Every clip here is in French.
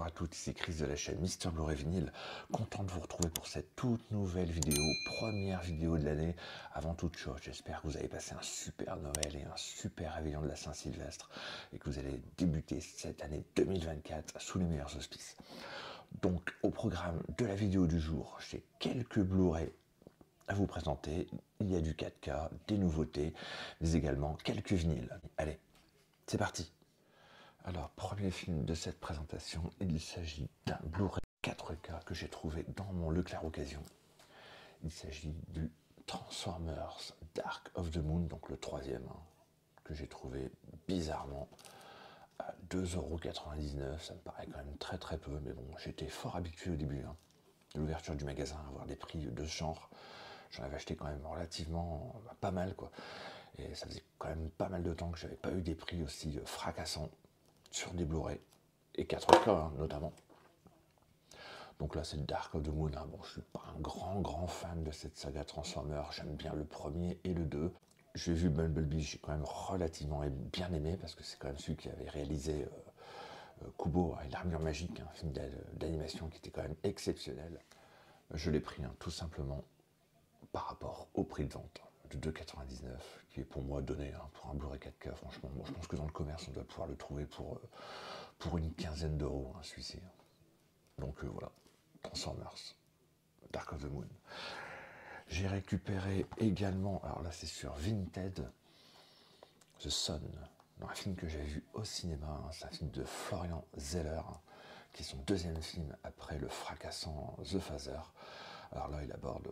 Bonjour à toutes, ici Chris de la chaîne Mister Blu-ray Vinyl, content de vous retrouver pour cette toute nouvelle vidéo, première vidéo de l'année. Avant toute chose, j'espère que vous avez passé un super Noël et un super réveillon de la Saint-Sylvestre et que vous allez débuter cette année 2024 sous les meilleurs auspices. Donc au programme de la vidéo du jour, j'ai quelques Blu-ray à vous présenter. Il y a du 4K, des nouveautés, mais également quelques vinyles. Allez, c'est parti! Alors, premier film de cette présentation, il s'agit d'un Blu-ray 4K que j'ai trouvé dans mon Leclerc Occasion. Il s'agit du Transformers Dark of the Moon, donc le troisième, que j'ai trouvé bizarrement à 2,99 €. Ça me paraît quand même très très peu, mais bon, j'étais fort habitué au début de l'ouverture du magasin à avoir des prix de ce genre. J'en avais acheté quand même relativement pas mal, quoi. Et ça faisait quand même pas mal de temps que j'avais pas eu des prix aussi fracassants sur des Blu-ray et 4K notamment. Donc là c'est le Dark of the Moon. Bon, je suis pas un grand fan de cette saga Transformers, j'aime bien le premier et le 2. J'ai vu Bumblebee, j'ai quand même relativement bien aimé parce que c'est quand même celui qui avait réalisé Kubo et l'armure magique, un film d'animation qui était quand même exceptionnel. Je l'ai pris tout simplement par rapport au prix de vente de 2,99 €, qui est pour moi donné pour un Blu-ray 4K. Franchement, moi, je pense que dans le commerce, on doit pouvoir le trouver pour une quinzaine d'euros, celui-ci. Donc voilà, Transformers, Dark of the Moon. J'ai récupéré également, alors là c'est sur Vinted, The Sun, dans un film que j'ai vu au cinéma. C'est un film de Florian Zeller, qui est son deuxième film après le fracassant The Father. Alors là, il aborde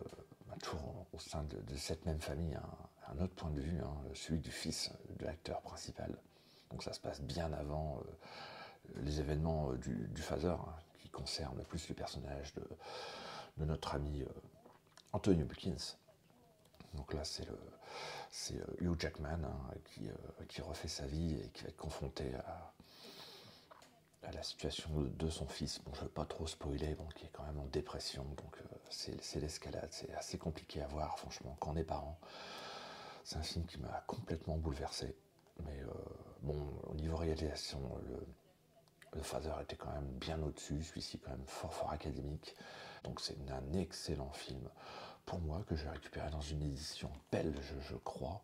toujours au sein de cette même famille un autre point de vue, celui du fils de l'acteur principal. Donc ça se passe bien avant les événements du Father, qui concernent plus le personnage de notre ami Anthony Hopkins. Donc là, c'est Hugh Jackman qui refait sa vie et qui va être confronté à la situation de son fils. Bon, je ne veux pas trop spoiler, bon, qui est quand même en dépression, donc c'est l'escalade, c'est assez compliqué à voir, franchement, quand on est parent. C'est un film qui m'a complètement bouleversé, mais bon, au niveau réalisation, le Father était quand même bien au-dessus, celui-ci quand même fort académique, donc c'est un excellent film pour moi que j'ai récupéré dans une édition belge, je crois,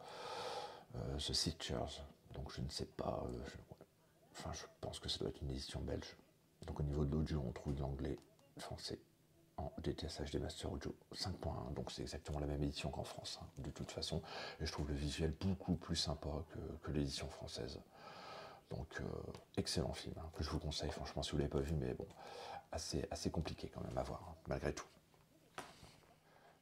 The Searchers, donc je ne sais pas, je pense que ça doit être une édition belge. Donc au niveau de l'audio, on trouve de l'anglais, français, en DTS HD Master Audio 5.1, donc c'est exactement la même édition qu'en France, de toute façon, et je trouve le visuel beaucoup plus sympa que l'édition française. Donc excellent film, que je vous conseille franchement si vous ne l'avez pas vu, mais bon, assez compliqué quand même à voir, malgré tout.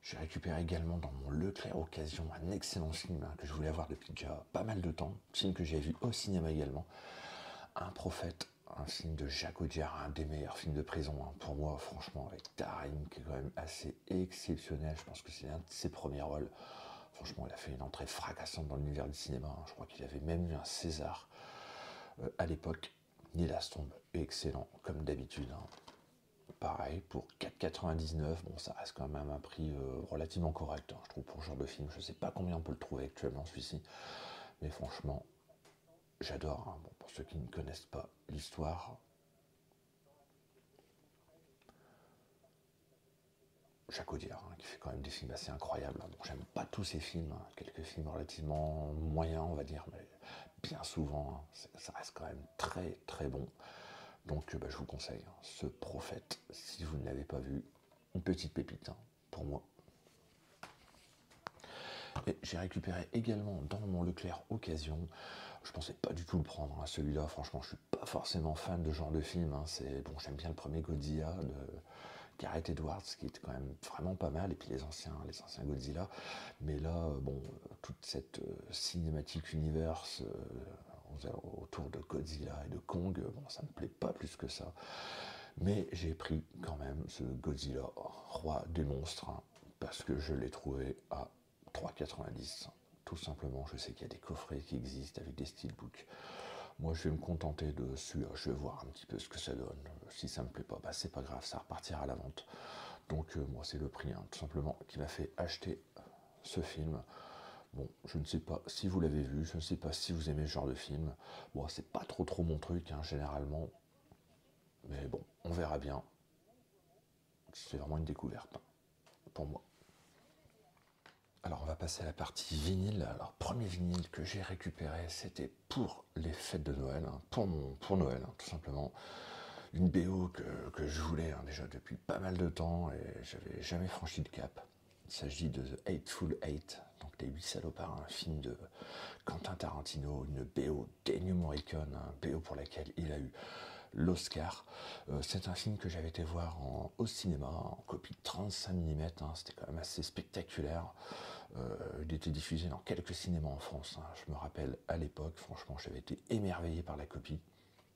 J'ai récupéré également dans mon Leclerc Occasion un excellent film que je voulais avoir depuis déjà pas mal de temps, film que j'ai vu au cinéma également, Un prophète, un film de Jacques Audiard, un des meilleurs films de prison pour moi, franchement, avec Darim, qui est quand même assez exceptionnel. Je pense que c'est un de ses premiers rôles. Franchement, il a fait une entrée fracassante dans l'univers du cinéma. Je crois qu'il avait même eu un César à l'époque. Neil Astombe, excellent, comme d'habitude. Pareil, pour 4,99 €, bon, ça reste quand même un prix relativement correct, je trouve, pour ce genre de film. Je ne sais pas combien on peut le trouver actuellement, celui-ci, mais franchement, j'adore. Bon, pour ceux qui ne connaissent pas l'histoire, Jacques Audiard, qui fait quand même des films assez incroyables. Bon, j'aime pas tous ces films, quelques films relativement moyens, on va dire, mais bien souvent, ça reste quand même très bon. Donc je vous conseille ce prophète, si vous ne l'avez pas vu, une petite pépite pour moi. Et j'ai récupéré également dans mon Leclerc Occasion, je pensais pas du tout le prendre, celui-là, franchement, je suis pas forcément fan de ce genre de film. Bon, j'aime bien le premier Godzilla de Gareth Edwards, qui était quand même vraiment pas mal, et puis les anciens Godzilla. Mais là, bon, toute cette cinématique universe autour de Godzilla et de Kong, bon, ça me plaît pas plus que ça. Mais j'ai pris quand même ce Godzilla roi des monstres, parce que je l'ai trouvé à 3,90 €. Tout simplement, je sais qu'il y a des coffrets qui existent avec des steelbooks. Moi, je vais me contenter de celui-là. Je vais voir un petit peu ce que ça donne. Si ça me plaît pas, c'est pas grave, ça repartira à la vente. Donc, moi, c'est le prix, tout simplement, qui m'a fait acheter ce film. Bon, je ne sais pas si vous l'avez vu, je ne sais pas si vous aimez ce genre de film. Bon, c'est pas trop mon truc, généralement. Mais bon, on verra bien. C'est vraiment une découverte hein, pour moi. Alors on va passer à la partie vinyle. Alors premier vinyle que j'ai récupéré, c'était pour les fêtes de Noël, hein, pour Noël hein, tout simplement. Une BO que je voulais hein, déjà depuis pas mal de temps et j'avais jamais franchi le cap. Il s'agit de The Hateful Eight, donc les 8 salopards, un film de Quentin Tarantino, une BO d'Ennio Morricone, un BO pour laquelle il a eu l'Oscar. C'est un film que j'avais été voir au cinéma, en copie de 35 mm, hein, c'était quand même assez spectaculaire. Il était diffusé dans quelques cinémas en France, hein. Je me rappelle à l'époque, franchement, j'avais été émerveillé par la copie.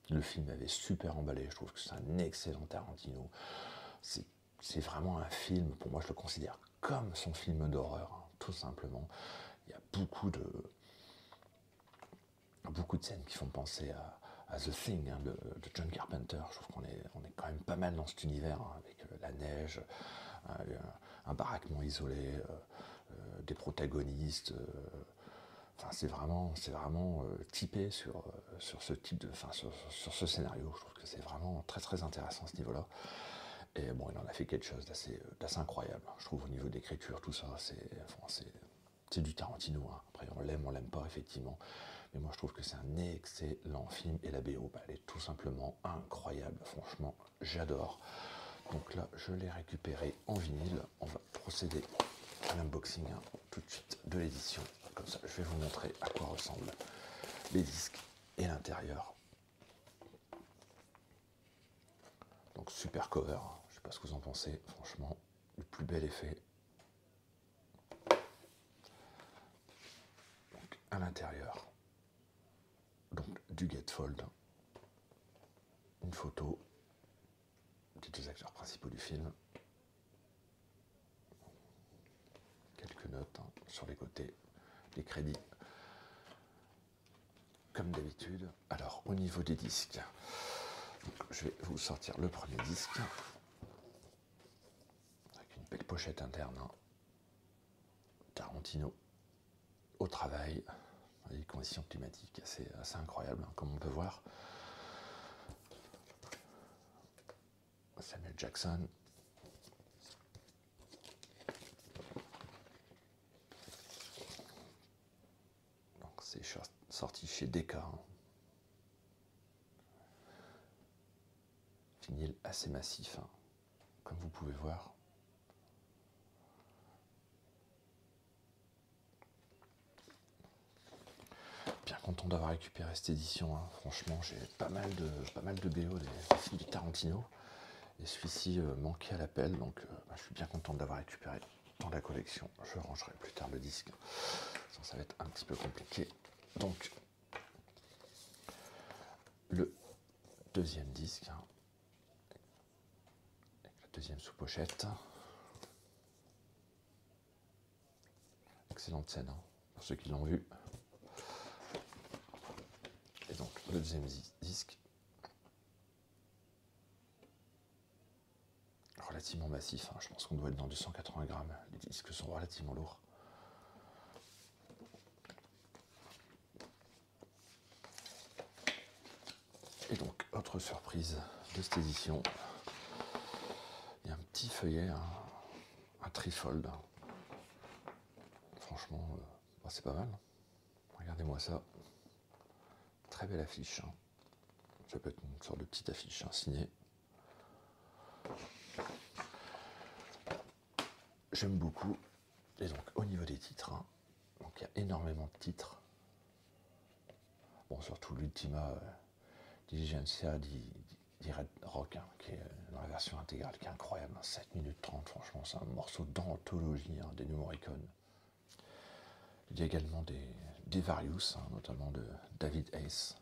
Le film m'avait super emballé, je trouve que c'est un excellent Tarantino. C'est vraiment un film, pour moi je le considère comme son film d'horreur, hein, tout simplement. Il y a beaucoup de scènes qui font penser à The Thing hein, de John Carpenter. Je trouve qu'on est quand même pas mal dans cet univers, hein, avec la neige, un baraquement isolé, des protagonistes. Enfin, c'est vraiment typé sur ce type de, enfin, sur ce scénario. Je trouve que c'est vraiment très très intéressant à ce niveau-là. Et bon, il en a fait quelque chose d'assez incroyable. Je trouve au niveau d'écriture, tout ça, c'est du Tarantino. Hein. Après, on l'aime pas effectivement. Mais moi, je trouve que c'est un excellent film. Et la BO, bah, elle est tout simplement incroyable. Franchement, j'adore. Donc là, je l'ai récupéré en vinyle. On va procéder à l'unboxing hein, tout de suite de l'édition. Comme ça, je vais vous montrer à quoi ressemblent les disques et l'intérieur. Donc super cover, je sais pas ce que vous en pensez, franchement, le plus bel effet. Donc à l'intérieur, donc du gatefold, une photo des deux acteurs principaux du film, quelques notes hein, sur les côtés, les crédits, comme d'habitude. Alors au niveau des disques, donc, je vais vous sortir le premier disque, avec une belle pochette interne, hein. Tarantino au travail, les conditions climatiques assez incroyables, hein, comme on peut voir. Samuel Jackson. Donc c'est sorti chez Decca. Hein. Vinyle assez massif, hein, comme vous pouvez voir. Bien content d'avoir récupéré cette édition. Hein. Franchement, j'ai pas mal de BO des films de Tarantino. Et celui-ci manquait à l'appel, donc je suis bien content de l'avoir récupéré dans la collection. Je rangerai plus tard le disque, sinon ça va être un petit peu compliqué. Donc, le deuxième disque, hein, avec la deuxième sous-pochette. Excellente scène, hein, pour ceux qui l'ont vu. Et donc, le deuxième disque, relativement massif, hein, je pense qu'on doit être dans du 180 grammes. Les disques sont relativement lourds. Et donc, autre surprise de cette édition, il y a un petit feuillet, un trifold. Franchement, c'est pas mal. Regardez-moi ça. Très belle affiche. Hein. Ça peut être une sorte de petite affiche hein, signée. J'aime beaucoup. Et donc, au niveau des titres, hein, donc il y a énormément de titres. Bon, surtout l'Ultima Diligencia di Red Rock, hein, qui est dans la version intégrale, qui est incroyable. Hein, 7 minutes 30, franchement, c'est un morceau d'anthologie hein, d'Ennio Morricone. Il y a également des Various, hein, notamment de David Ace,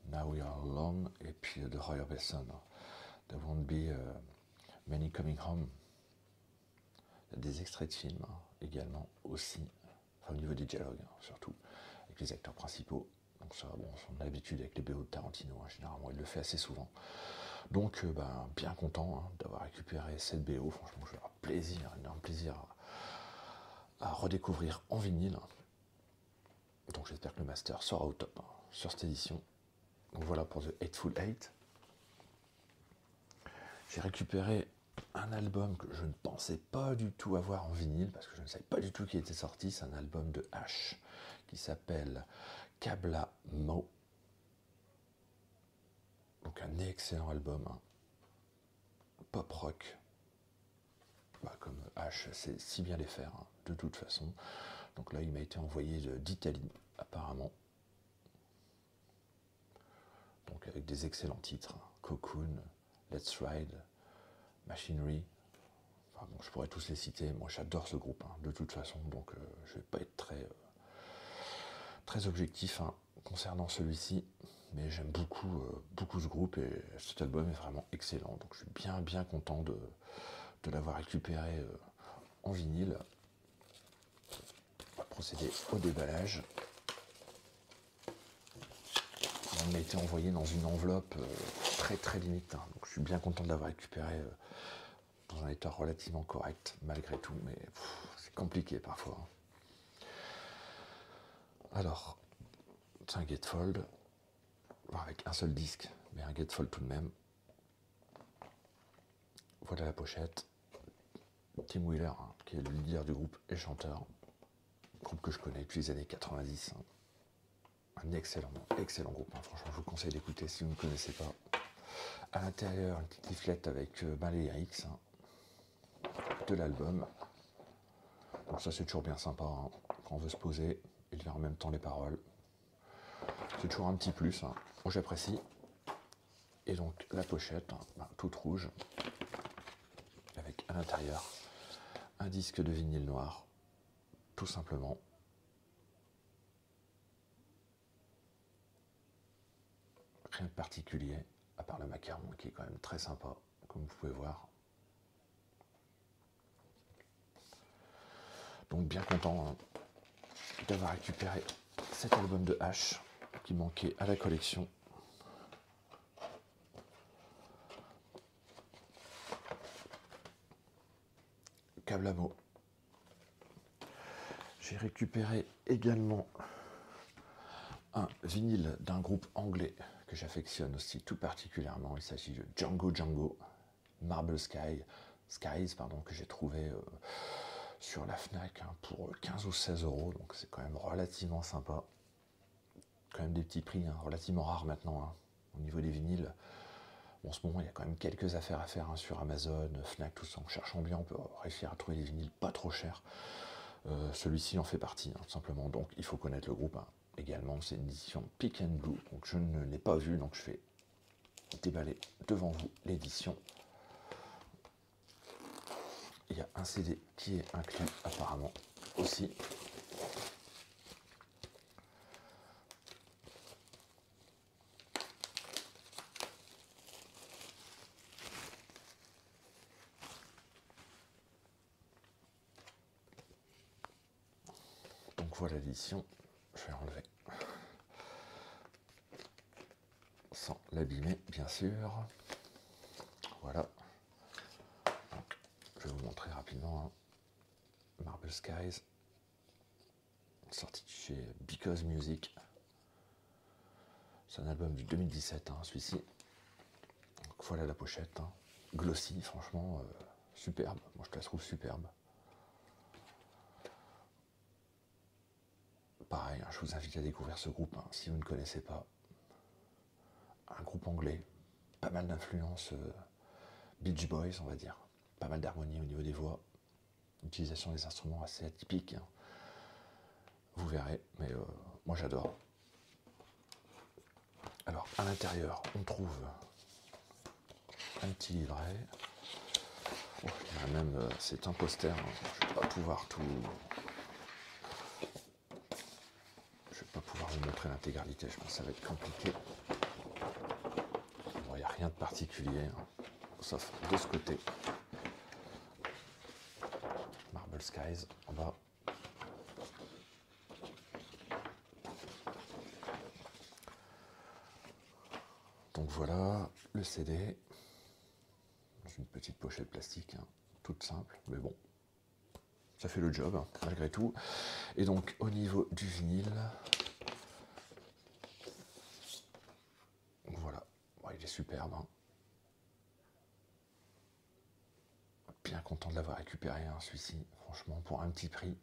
Now We Are Alone, et puis de Roy Orbison, hein, There Won't Be Many Coming Home. Il y a des extraits de films hein, également, aussi, enfin, au niveau des dialogues, hein, surtout, avec les acteurs principaux. Donc ça, bon, on a l'habitude avec les BO de Tarantino, hein, généralement, il le fait assez souvent. Donc, bien content hein, d'avoir récupéré cette BO. Franchement, j'ai un énorme plaisir à redécouvrir en vinyle. Donc, j'espère que le master sera au top hein, sur cette édition. Donc, voilà pour The Hateful Eight. J'ai récupéré un album que je ne pensais pas du tout avoir en vinyle, parce que je ne savais pas du tout qu'il était sorti. C'est un album de H qui s'appelle Kabla Mo. Donc un excellent album, hein. Pop rock. Bah, comme H sait si bien les faire, hein, de toute façon. Donc là, il m'a été envoyé d'Italie, apparemment. Donc avec des excellents titres, hein. Cocoon, Let's Ride, Machinery. Enfin, bon, je pourrais tous les citer. Moi, j'adore ce groupe, hein, de toute façon. Donc je vais pas être très objectif, hein, concernant celui-ci. Mais j'aime beaucoup ce groupe et cet album est vraiment excellent. Donc je suis bien content de l'avoir récupéré en vinyle. On va procéder au déballage. On m'a été envoyé dans une enveloppe très limite, hein. Donc je suis bien content de l'avoir récupéré dans un état relativement correct malgré tout, mais c'est compliqué parfois, hein. Alors, c'est un gatefold, avec un seul disque, mais un gatefold tout de même. Voilà la pochette. Tim Wheeler, hein, qui est le leader du groupe et chanteur, groupe que je connais depuis les années 90. Hein. Un excellent groupe, hein. Franchement, je vous conseille d'écouter si vous ne connaissez pas. À l'intérieur, une petite leaflet avec les lyrics, hein, de l'album. Donc ça, c'est toujours bien sympa, hein, quand on veut se poser et lire en même temps les paroles. C'est toujours un petit plus, hein. Moi, j'apprécie. Et donc la pochette, hein, toute rouge, avec à l'intérieur un disque de vinyle noir, tout simplement. Rien de particulier, à part le macaron qui est quand même très sympa, comme vous pouvez voir. Donc bien content, hein, d'avoir récupéré cet album de H qui manquait à la collection. Kabla Mo. J'ai récupéré également un vinyle d'un groupe anglais que j'affectionne aussi tout particulièrement. Il s'agit de Django, Marble Skies, que j'ai trouvé sur la Fnac, hein, pour 15 ou 16 euros, donc c'est quand même relativement sympa. Quand même des petits prix, hein, relativement rares maintenant, hein, au niveau des vinyles. Bon, en ce moment, il y a quand même quelques affaires à faire, hein, sur Amazon, Fnac, tout ça. En cherchant bien, on peut réussir à trouver des vinyles pas trop chers. Celui-ci en fait partie, hein, tout simplement. Donc il faut connaître le groupe, hein. Également, c'est une édition Pick and Blue, donc je ne l'ai pas vu, donc je vais déballer devant vous l'édition. Il y a un CD qui est inclus apparemment aussi. Donc voilà l'édition, je vais l'enlever sans l'abîmer bien sûr. Voilà. Donc, je vais vous montrer rapidement, hein. Marble Skies, sorti chez Because Music. C'est un album du 2017, hein, celui-ci. Donc voilà la pochette, hein. Glossy, franchement, superbe. Moi je la trouve superbe. Pareil, hein, je vous invite à découvrir ce groupe, hein, si vous ne connaissez pas. Un groupe anglais, pas mal d'influence Beach Boys, on va dire. Pas mal d'harmonie au niveau des voix. Utilisation des instruments assez atypique, hein. Vous verrez, mais moi j'adore. Alors à l'intérieur, on trouve un petit livret. Oh, il y a même, c'est un poster, hein. Je ne vais pas pouvoir tout. Je vais pas pouvoir vous montrer l'intégralité, je pense que ça va être compliqué. Bon, il n'y a rien de particulier, hein, sauf de ce côté. Marble Skies en bas. Donc voilà le CD, dans une petite pochette plastique, hein, toute simple, mais bon, ça fait le job, hein, malgré tout. Et donc au niveau du vinyle, voilà, bon, il est superbe, hein. bien content de l'avoir récupéré, hein, celui-ci, franchement, pour un petit prix.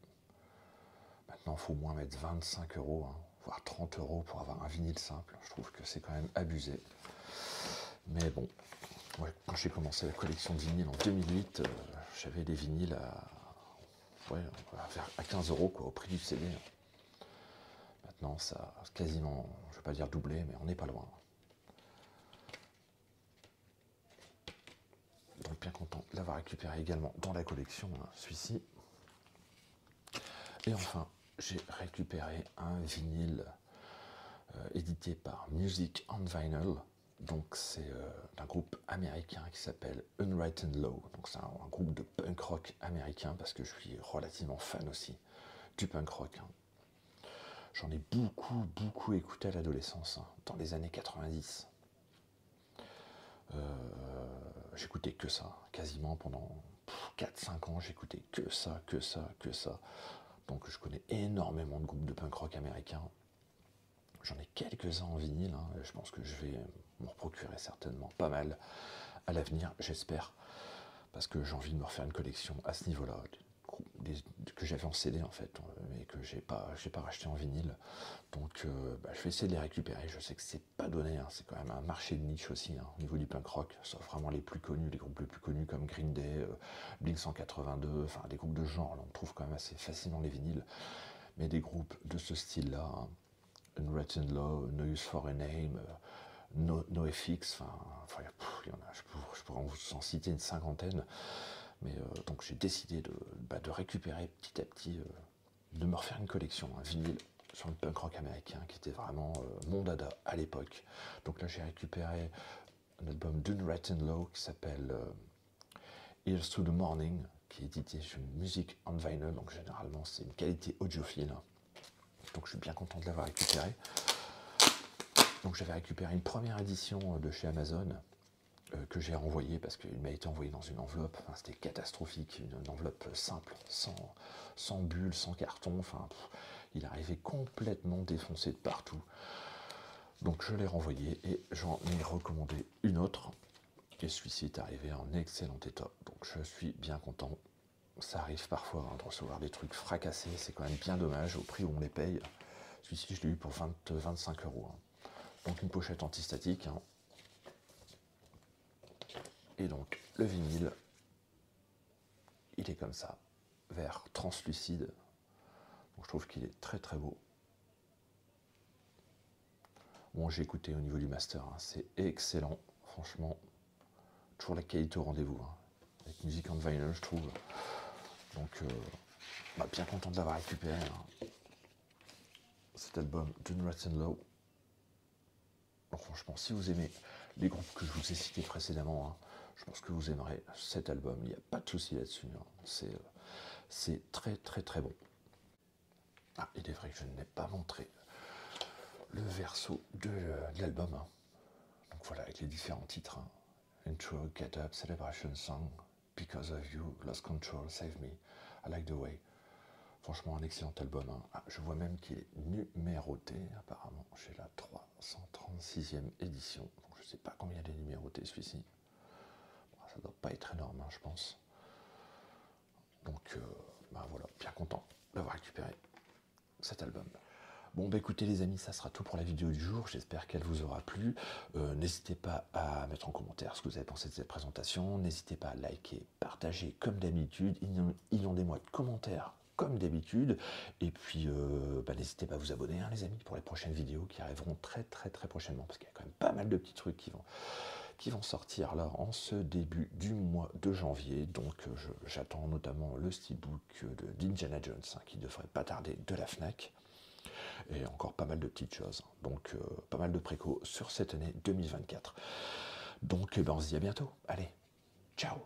Maintenant, il faut au moins mettre 25 €, hein, voire 30 € pour avoir un vinyle simple. Je trouve que c'est quand même abusé. Mais bon, ouais, quand j'ai commencé la collection de vinyles en 2008, j'avais des vinyles à 15 € quoi, au prix du CD. Maintenant, ça a quasiment, je ne vais pas dire doublé, mais on n'est pas loin. Donc bien content de l'avoir récupéré également dans la collection, hein, celui-ci. Et enfin, j'ai récupéré un vinyle édité par Music on Vinyl. Donc c'est d'un groupe américain qui s'appelle Unwritten Law. Donc c'est un groupe de punk rock américain parce que je suis relativement fan aussi du punk rock. Hein. J'en ai beaucoup écouté à l'adolescence, hein, dans les années 90. J'écoutais que ça, quasiment pendant 4-5 ans, j'écoutais que ça. Donc je connais énormément de groupes de punk rock américains. J'en ai quelques-uns en vinyle, hein, je pense que je vais m'en procurer certainement pas mal à l'avenir, j'espère, parce que j'ai envie de me refaire une collection à ce niveau-là, que j'avais en CD en fait, mais que j'ai pas racheté en vinyle. Donc je vais essayer de les récupérer. Je sais que c'est pas donné, hein, c'est quand même un marché de niche aussi, hein, au niveau du punk rock, sauf vraiment les plus connus, les groupes les plus connus comme Green Day, Blink 182, enfin des groupes de genre, là, on trouve quand même assez facilement les vinyles. Mais des groupes de ce style-là, hein, Unwritten Law, No Use for a Name, NoFX, il y en a, je pourrais vous en citer une cinquantaine. Mais donc j'ai décidé de récupérer petit à petit, de me refaire une collection, un vinyle sur le punk rock américain qui était vraiment mon dada à l'époque. Donc là j'ai récupéré un album d'Unwritten Law qui s'appelle Here's to the Morning, qui est édité sur Music on Vinyl, donc généralement c'est une qualité audiophile. Donc je suis bien content de l'avoir récupéré. Donc j'avais récupéré une première édition de chez Amazon, que j'ai renvoyé parce qu'il m'a été envoyé dans une enveloppe, enfin, c'était catastrophique, une enveloppe simple, sans bulle, sans carton, il arrivait complètement défoncé de partout. Donc je l'ai renvoyé et j'en ai recommandé une autre, et celui-ci est arrivé en excellent état, donc je suis bien content. Ça arrive parfois, hein, de recevoir des trucs fracassés, c'est quand même bien dommage au prix où on les paye. Celui-ci je l'ai eu pour 25 €. Hein. Donc une pochette antistatique, hein. Et donc le vinyle, il est comme ça, vert translucide. Donc je trouve qu'il est très beau. Bon, j'ai écouté au niveau du master, hein, c'est excellent, franchement. Toujours la qualité au rendez-vous, hein, avec Music on Vinyl, je trouve. Donc bien content de l'avoir récupéré, hein, cet album d'Unwritten Law. Donc franchement, si vous aimez les groupes que je vous ai cités précédemment, hein, je pense que vous aimerez cet album, il n'y a pas de souci là-dessus, hein. C'est très bon. Ah, il est vrai que je n'ai pas montré le verso de l'album, hein. Donc voilà, avec les différents titres, hein. Intro, Get Up, Celebration Song, Because of You, Lost Control, Save Me, I Like the Way. Franchement, un excellent album, hein. Ah, je vois même qu'il est numéroté, apparemment, chez la 336e édition. Donc, je ne sais pas combien il est numéroté, celui-ci. Bon, ça ne doit pas être énorme, hein, je pense. Donc, voilà, bien content d'avoir récupéré cet album. Bon, écoutez les amis, ça sera tout pour la vidéo du jour. J'espère qu'elle vous aura plu. N'hésitez pas à mettre en commentaire ce que vous avez pensé de cette présentation. N'hésitez pas à liker, partager comme d'habitude. Inondez-moi de commentaires comme d'habitude. Et puis, n'hésitez pas à vous abonner, hein, les amis, pour les prochaines vidéos qui arriveront très prochainement. Parce qu'il y a quand même pas mal de petits trucs qui vont sortir là en ce début du mois de janvier. Donc j'attends notamment le steelbook d'Indiana Jones, hein, qui devrait pas tarder, de la Fnac. Et encore pas mal de petites choses. Donc pas mal de préco sur cette année 2024. Donc on se dit à bientôt. Allez, ciao!